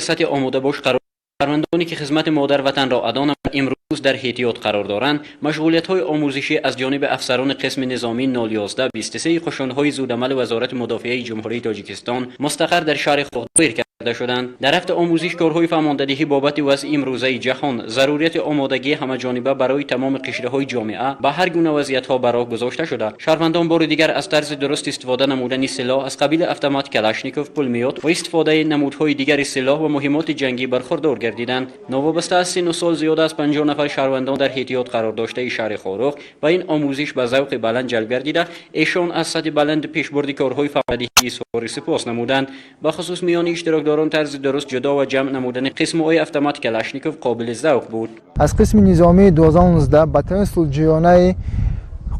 سطح آماده باش قرار شهروندانی که خدمت مادر وطن را ادانه امروز در احتیاط قرار دارند مشغولیت‌های آموزشی از جانب افسران قسم نظامی 011 23 خشونت‌های زودعمل وزارت مدافعه جمهوری تاجیکستان مستقر در شهر خودرویر کرده شدند. در هفته آموزش کارهای فرماندهی بابت وضع امروزه جهان ضرورت آمادگی همه‌جانبه برای تمام قشره‌های جامعه به هر گونه وضعیت‌ها براه گذاشته شده. شهروندان بار دیگر از طرز درست استفاده نمودن سلاح از قبیل اتومات کلاشنیکوف، پولمیوت و استفاده نمودهای دیگر سلاح و مهمات جنگی برخوردار گردیدند. نوابسته از سن و سال زیاد از 50 نفر شهروندان در احتیاط قرار داشته شهر خاروخ و این آموزش به ذوق بلند جلب گردیده. ایشان از سطح بلند پیشبرد کارهای فرماندهی اظهار سپاس نمودند. به خصوص میان اشتراکداران طرز درست جدا و جمع نمودن قسم‌های اتومات کلاشنیکوف قابل ذوق بود. از قسم نظامی 2019 به طور صلح‌جویانه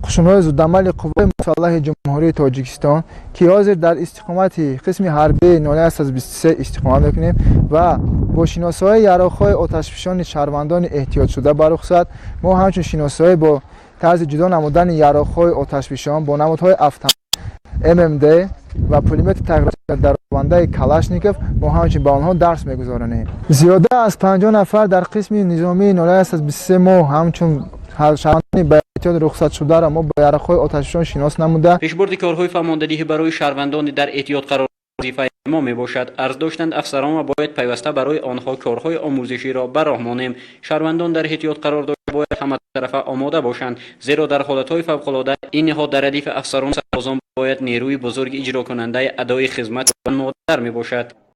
خشونت‌های زودعمل قوای مسلح جمهوری تاجیکستان که حاضر در استقامت قسم حربی 023 استقامت میکنیم و با شناسایی یراق‌های آتشفشان شهروندان احتیاط شده بر رخصت ما همچون شناسایی با طرز جدا نمودن یراق‌های آتشفشان با نمودهای اتومات MMD و پولمیت تغییر در بنده کلاشنیکوف ما همچنین به آنها درس میگذارانیم. زیاده از 50 نفر در قسم نظامی 023 ما همچون شهروندان به احتیاط رخصت شده را ما با یراق‌های آتشفشان شناس نموده. پیشبرد کارهای فرماندهی برای شهروندان در احتیاط قرار وظیفه ما می باشد. عرض داشتند افسران و باید پیوسته برای آنها کارهای آموزشی را به راه مانیم. شهروندان در احتیاط قرار داشته باید همه طرفه آماده باشند، زیرا در حالتهای فوق‌العاده این نهاد در ردیف افسران سربازان باید نیروی بزرگ اجرا کننده ادای خدمت و مادر می باشد.